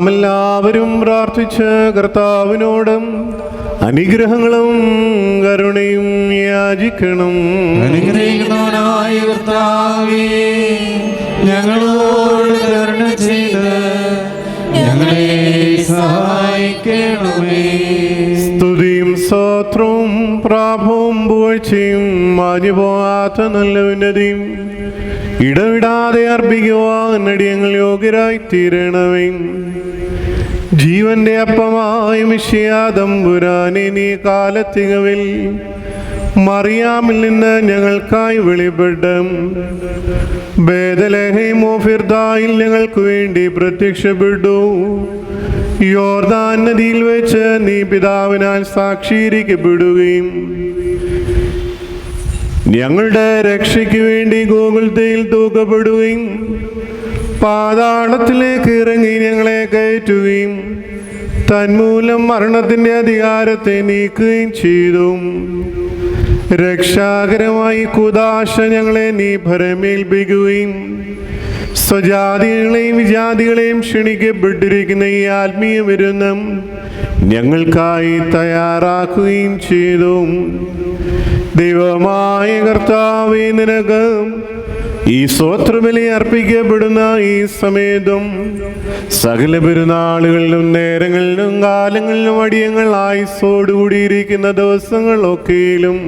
നാം എല്ലാവരും പ്രാർത്ഥിച്ച് കർത്താവിനോടും അനുഗ്രഹങ്ങളും കരുണയും യാചിക്കണം. അനുഗ്രഹിക്കുന്നവനായ കർത്താവേ, ഞങ്ങളോട് കരുണ ചെയ്ത് ഞങ്ങളെ സഹായിക്കണമേ. സ്തുതിയും സ്തോത്രവും പ്രാഭവും പുകഴ്ചയും മാഞ്ഞുപോകാത്ത നല്ല ഉന്നതിയും ഇടവിടാതെ അർപ്പിക്കുവാൻ അടിയങ്ങൾ യോഗ്യരായി തീരണമേ. ജീവന്റെ അപ്പമായ മിശിഹാ തമ്പുരാനെ, നീ കാലത്തികവിൽ മറിയാമിൽ നിന്ന് ഞങ്ങൾക്കായി വെളിപ്പെട്ട് ബേഥലേഹേം ഓഫിർദായിൽ ഞങ്ങൾക്ക് വേണ്ടി പ്രത്യക്ഷപ്പെട്ടു. യോർദാൻ നദിയിൽ വെച്ച് നീ പിതാവിനാൽ സാക്ഷീകരിക്കപ്പെടുകയും ഞങ്ങളുടെ രക്ഷയ്ക്ക് വേണ്ടി ഗോകുൽത്തയിൽ തൂക്കപ്പെടുകയും പാതാളത്തിലേക്ക് ഇറങ്ങി ഞങ്ങളെ കയറ്റുകയും തന്മൂലം മരണത്തിൻ്റെ അധികാരത്തെ നീക്കുകയും ചെയ്തു. രക്ഷാകരമായി കുദാശ ഞങ്ങളെ നീ ഭരമേൽപ്പിക്കുകയും സ്വജാതികളെയും വിജാതികളെയും ക്ഷണിക്കപ്പെട്ടിരിക്കുന്ന ഈ ആത്മീയ വിരുന്നും ഞങ്ങൾക്കായി തയ്യാറാക്കുകയും ചെയ്തു. ദൈവമായ കർത്താവേ, നിനക്ക് ഈ സ്തോത്രബലി അർപ്പിക്കപ്പെടുന്ന ഈ സമയത്തും സകല പെരുന്നാളുകളിലും നേരങ്ങളിലും കാലങ്ങളിലും അടിയങ്ങൾ ആയുസ്സോടുകൂടിയിരിക്കുന്ന ദിവസങ്ങളൊക്കെയിലും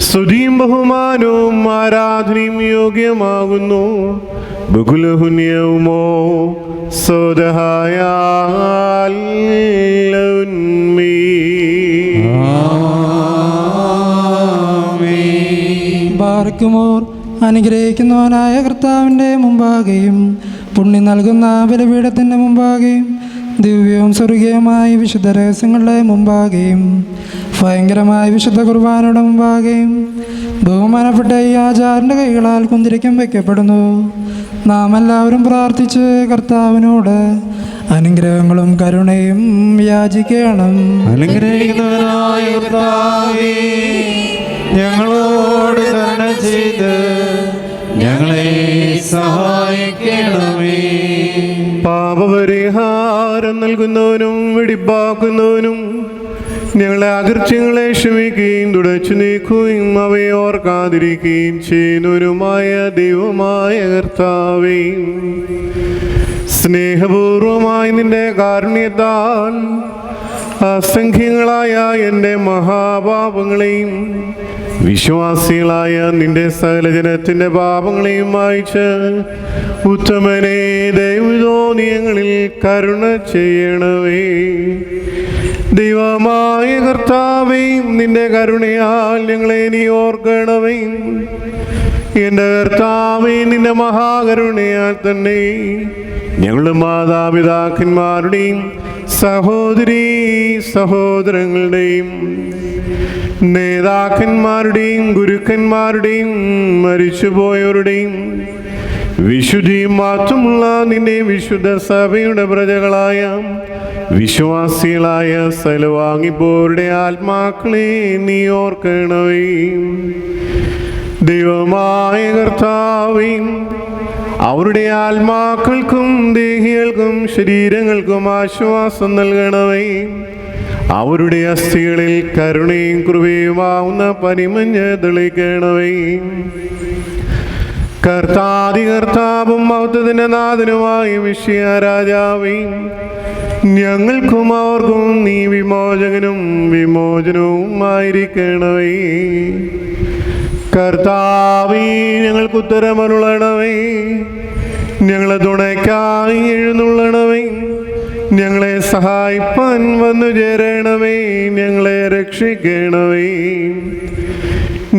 സ്തുതിയും ബഹുമാനവും ആരാധനയും യോഗ്യമാകുന്നു. ബഹുലഹുന്യവുമോ സ്വദഹായാലുന്മീ. ബാർക്കുമോർ അനുഗ്രഹിക്കുന്നവനായ കർത്താവിൻ്റെ മുമ്പാകെയും പുണ്യം നൽകുന്ന ബലിപീഠത്തിൻ്റെ മുമ്പാകെയും ദിവ്യവും സ്വർഗീയമായ വിശുദ്ധ രഹസ്യങ്ങളുടെ മുമ്പാകെയും ഭയങ്കരമായ വിശുദ്ധ കുർബാനയുടെ മുമ്പാകെയും ബഹുമാനപ്പെട്ട ഈ ആചാരൻ്റെ കൈകളാൽ കുന്തിരിക്കം വയ്ക്കപ്പെടുന്നു. നാം എല്ലാവരും പ്രാർത്ഥിച്ച് കർത്താവിനോട് അനുഗ്രഹങ്ങളും കരുണയും യാചിക്കണം. അനുഗ്രഹിക്കുന്നവനായ കർത്താവേ, ഞങ്ങളോട് കരുണ ചെയ്ത് ഞങ്ങളെ സഹായിക്കണമേ. പാപപരിഹാരം നൽകുന്നവനും വെടിപ്പാക്കുന്നവനും ഞങ്ങളെ അകൃത്യങ്ങളെ ക്ഷമിക്കുകയും തുടച്ചു നീക്കുകയും അവയെ ഓർക്കാതിരിക്കുകയും ചെയ്യുന്നവനുമായ ദൈവമായ കർത്താവേ, സ്നേഹപൂർവമായി നിന്റെ കാരുണ്യത്താൽ അസംഖ്യങ്ങളായ എൻ്റെ മഹാപാപങ്ങളെയും വിശ്വാസികളായ നിന്റെ സകല ജനത്തിൻ്റെ പാപങ്ങളെയും മായിച്ച് ഉത്തമനെ ദൈവതോ ഞങ്ങളിൽ കരുണ ചെയ്യണമേ. ദൈവമായ കർത്താവേ, നിന്റെ കരുണയാൽ ഞങ്ങളെ നീ ഓർക്കണമേ. എൻ്റെ കർത്താവേ, നിന്റെ മഹാകരുണയാൽ തന്നെ ഞങ്ങളുടെ മാതാപിതാക്കന്മാരുടെയും സഹോദരീ സഹോദരങ്ങളുടെയും നേതാക്കന്മാരുടെയും ഗുരുക്കന്മാരുടെയും മരിച്ചുപോയവരുടെയും വിശുദ്ധിയും മാത്രമുള്ള നിന്റെ വിശുദ്ധ സഭയുടെ പ്രജകളായ വിശ്വാസികളായ സലവാങ്ങിപ്പോരുടെ ആത്മാക്കളെ നീ ഓർക്കണമേ. ദൈവമായ കർത്താവേ, അവരുടെ ആത്മാക്കൾക്കും ദേഹികൾക്കും ശരീരങ്ങൾക്കും ആശ്വാസം നൽകണമേ. അവരുടെ അസ്ഥികളിൽ കരുണയും കൃപയുമാവുന്ന പനിമഞ്ഞ് തെളിക്കണമേ. കർത്താവും മഹത്വത്തിന്റെ നാഥനുമായ മിശിഹാ രാജാവേ, ഞങ്ങൾക്കും അവർക്കും നീ വിമോചകനും വിമോചനവും ആയിരിക്കണമേ. കർത്താവേ, ഞങ്ങൾക്ക് ഉത്തരമരുളണമേ. ഞങ്ങളെ തുണയ്ക്കായി എഴുന്നള്ളണമേ. ഞങ്ങളെ സഹായിപ്പാൻ വന്നു ചേരണമേ. ഞങ്ങളെ രക്ഷിക്കണമേ.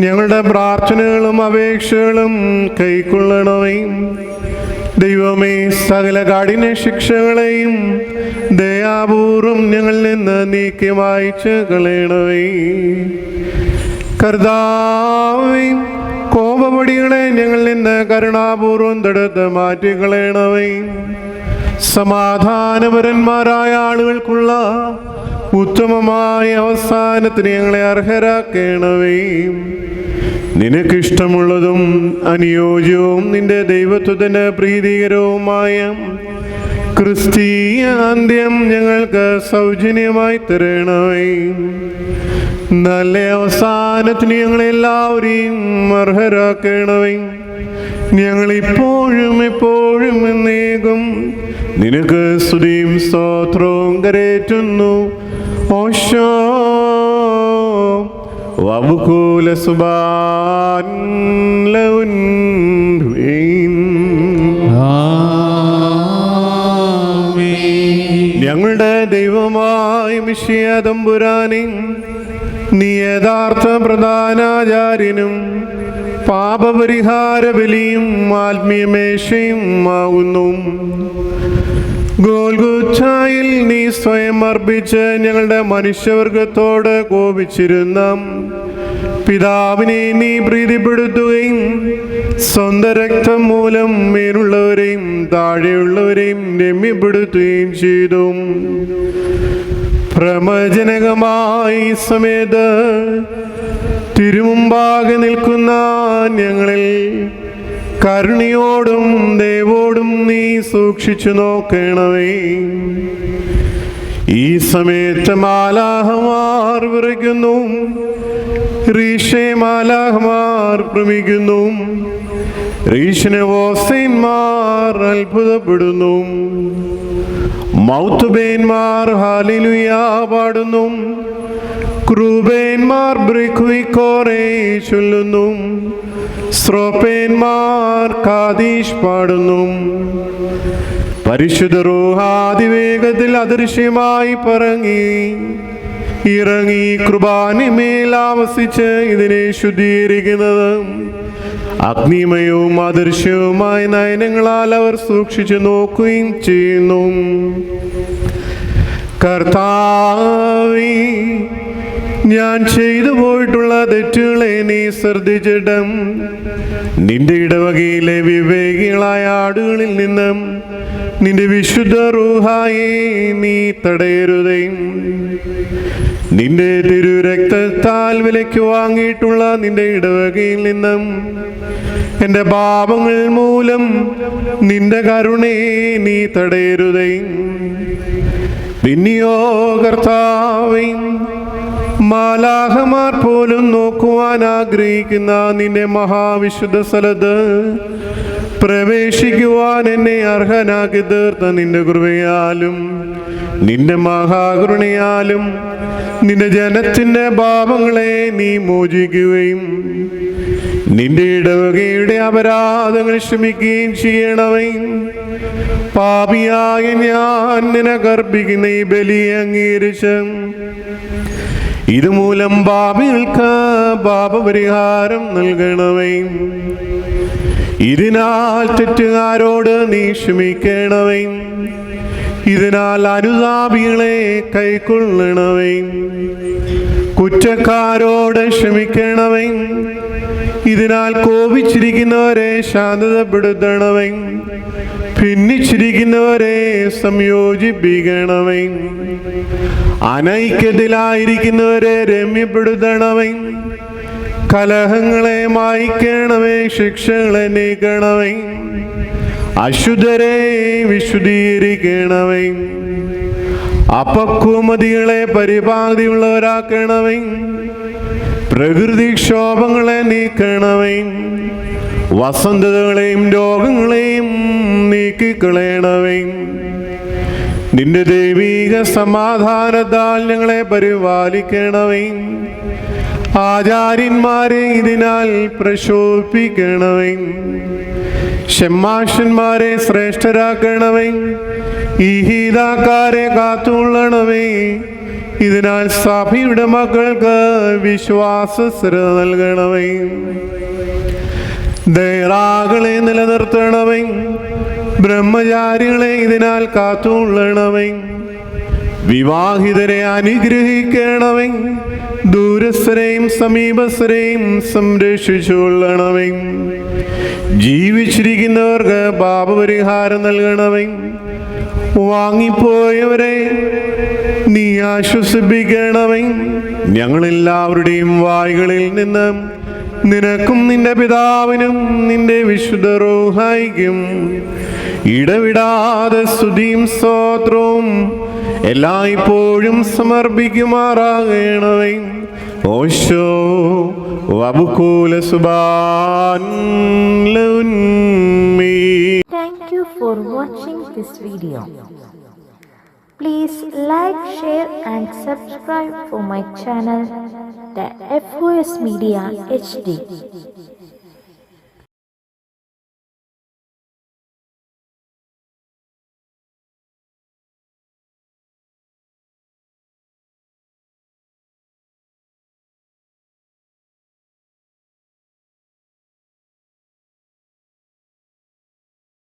ഞങ്ങളുടെ പ്രാർത്ഥനകളും അപേക്ഷകളും കൈക്കൊള്ളണമേ. ദൈവമേ, സകല കാഠിന്യ ശിക്ഷകളെയും ദയാപൂർവം ഞങ്ങളിൽ നിന്ന് നീക്കി മായ്ച്ച് കളയണമേ. കർത്താവേ, കോപപടികളെ ഞങ്ങളിൽ നിന്ന് കരുണാപൂർവം തടുത്ത് മാറ്റിക്കളയണമേ. സമാധാനപരന്മാരായ ആളുകൾക്കുള്ള ഉത്തമമായ അവസാനത്തിന് ഞങ്ങളെ അർഹരാക്കണമേ. നിനക്കിഷ്ടമുള്ളതും അനുയോജ്യവും നിന്റെ ദൈവത്വത്തിന് പ്രീതികരവുമായ ക്രിസ്തീയ അന്ത്യം ഞങ്ങൾക്ക് സൗജന്യമായി തരണമേ. നല്ല അവസാനത്തിന് ഞങ്ങളെല്ലാവരെയും അർഹരാക്കണമേ. ഞങ്ങളിപ്പോഴും എപ്പോഴും എന്നേക്കും നിനക്ക് സ്തുതിയും സ്തോത്രവും കരേറ്റുന്നു. ഓശോ വബുകൂല സുബാൻ ലൗൻ. ഞങ്ങളുടെ ദൈവമായ മിശിഹ തമ്പുരാനേ, നീ യഥാർത്ഥ പ്രധാനാചാര്യനും പാപപരിഹാര ബലിയും ആത്മീയമേശയും ആകുന്നു. ഗോൽഗോഥായിൽ നീ സ്വയം അർപ്പിച്ച് ഞങ്ങളുടെ മനുഷ്യവർഗത്തോട് കോപിച്ചിരുന്ന പിതാവിനെ നീ പ്രീതിപ്പെടുത്തുകയും സ്വന്തം രക്തം മൂലം മേലുള്ളവരെയും താഴെയുള്ളവരെയും രമ്യപ്പെടുത്തുകയും ചെയ്തു. പ്രമജനകമായി സമേത് തിരുമുമ്പാകെ നിൽക്കുന്ന ഞങ്ങളിൽ കരുണയോടും ദയവോടും നീ സൂക്ഷിച്ചു നോക്കണമേ. ഈ സമയത്ത് മാലാഹമാർ വിറയ്ക്കുന്നു, റീഷേ മാലാഹമാർ ഭ്രമിക്കുന്നു, റീഷിന് വോസേന്മാർ അത്ഭുതപ്പെടുന്നു, മൗത്തുബേന്മാർ ഹല്ലേലൂയ പാടുന്നു, ക്രൂബേന്മാർ ബ്രിഖുയിക്കോറേ ചൊല്ലുന്നു, ശ്രോപ്പേന്മാർ കാദീഷ് പാടുന്നു. പരിശുദ്ധ റൂഹാതിവേഗത്തിൽ അദൃശ്യമായി ഇറങ്ങി കുർബാനമേൽ ആവസിച്ച് ഇതിനെ ശുദ്ധീകരിക്കുന്നത് അഗ്നിമയവും അദൃശ്യവുമായ നയനങ്ങളാൽ അവർ സൂക്ഷിച്ചു നോക്കുകയും ചെയ്യുന്നു. കർത്താവേ, ഞാൻ ചെയ്തു പോയിട്ടുള്ള തെറ്റുകളെ നീ ശ്രദ്ധിച്ചിട്ടും നിന്റെ ഇടവകയിലെ വിവേകികളായ ആടുകളിൽ നിന്നും നിന്റെ വിശുദ്ധ റൂഹായെ നീ തടയരുതേ. നിന്റെ തിരുരക്തത്താൽ വിലയ്ക്ക് വാങ്ങിയിട്ടുള്ള നിന്റെ ഇടവകയിൽ നിന്നും എൻ്റെ പാപങ്ങൾ മൂലം നിന്റെ കരുണയെ നീ തടയരുതേ. പിന്നെയോ കർത്താവേ, മാലാഹമാർ പോലും നോക്കുവാൻ ആഗ്രഹിക്കുന്ന നിന്റെ മഹാവിശുദ്ധ സ്ഥലത്ത് പ്രവേശിക്കുവാൻ എന്നെ അർഹനാക്കി തീർത്ത നിന്റെ കൃപയാലും നിന്റെ മഹാകരുണയാലും നിന്റെ ജനത്തിൻ്റെ പാപങ്ങളെ നീ മോചിക്കുകയും നിന്റെ ഇടവകയുടെ അപരാധങ്ങൾ ക്ഷമിക്കുകയും ചെയ്യണമേ. പാപിയായ ഞാൻ നിനക്കർപ്പിക്കുന്ന ഈ ബലിയെ അംഗീകരിച്ച് ഇതുമൂലം പാപികൾക്ക് പാപപരിഹാരം നൽകണമേ. ഇതിനാൽ തെറ്റുകാരോട് നീ ക്ഷമിക്കണമേ. ഇതിനാൽ അനുതാപികളെ കൈക്കൊള്ളണമേ. കുറ്റക്കാരോട് ക്ഷമിക്കണമേ. ഇതിനാൽ കോപിച്ചിരിക്കുന്നവരെ ശാന്തതപ്പെടുത്തണമേ. ഭിന്നിച്ചിരിക്കുന്നവരെ സംയോജിപ്പിക്കണമേ. അനൈക്യത്തിലായിരിക്കുന്നവരെ രമ്യപ്പെടുത്തണമേ. കലഹങ്ങളെ മായ്ക്കണമേ. ശിക്ഷകളെ നീക്കണമേ. അശുദ്ധരെ വിശുദ്ധീകരിക്കണമേ. അപക്വമതികളെ പരിപാതിയുള്ളവരാക്കണമേ. പ്രകൃതിക്ഷോഭങ്ങളെ നീക്കണമേ. വസന്തതകളെയും രോഗങ്ങളെയും നീക്കിക്കളയണമേ. നിന്റെ ദൈവീക സമാധാനത്താൽ ഞങ്ങളെ പരിപാലിക്കണമേ. ആചാര്യന്മാരെ ഇതിനാൽ പ്രശോഭിക്കണമേ. ഷമ്മാഷന്മാരെ ശ്രേഷ്ഠരാക്കണമേ. ഈഹിതാക്കാരെ കാത്തുകൊള്ളണമേ. ഇതിനാൽ സഭയുടെ മക്കൾക്ക് വിശ്വാസസ്ഥിരത നൽകണമേ. ദേറാകളെ നിലനിർത്തണമേ. ബ്രഹ്മചാരികളെ ഇതിനാൽ കാത്തുകൊള്ളണമേ. വിവാഹിതരെ അനുഗ്രഹിക്കണമേ. ദൂരസ്ഥരെയും സമീപസ്ഥരെയും സംരക്ഷിച്ചുകൊള്ളണമേ. ജീവിച്ചിരിക്കുന്നവർക്ക് പാപപരിഹാരം നൽകണമേ. വാങ്ങിപ്പോയവരെ നീ ആശ്വസിപ്പിക്കണമേ. ഞങ്ങളെല്ലാവരുടെയും വായ്കളിൽ നിന്ന് നിനക്കും നിന്റെ പിതാവിനും നിന്റെ വിശുദ്ധ റൂഹായിക്കും ഇടവിടാതെ സ്തുതിയും സ്തോത്രവും എല്ലായ്പ്പോഴും സമർപ്പിക്കുമാറാകണമേ. ഓശോ വബുകൂല സുബാൻ ലൗന്മീ. Thank you for watching this video. Please like, share and subscribe for my channel, the FOS Media HD.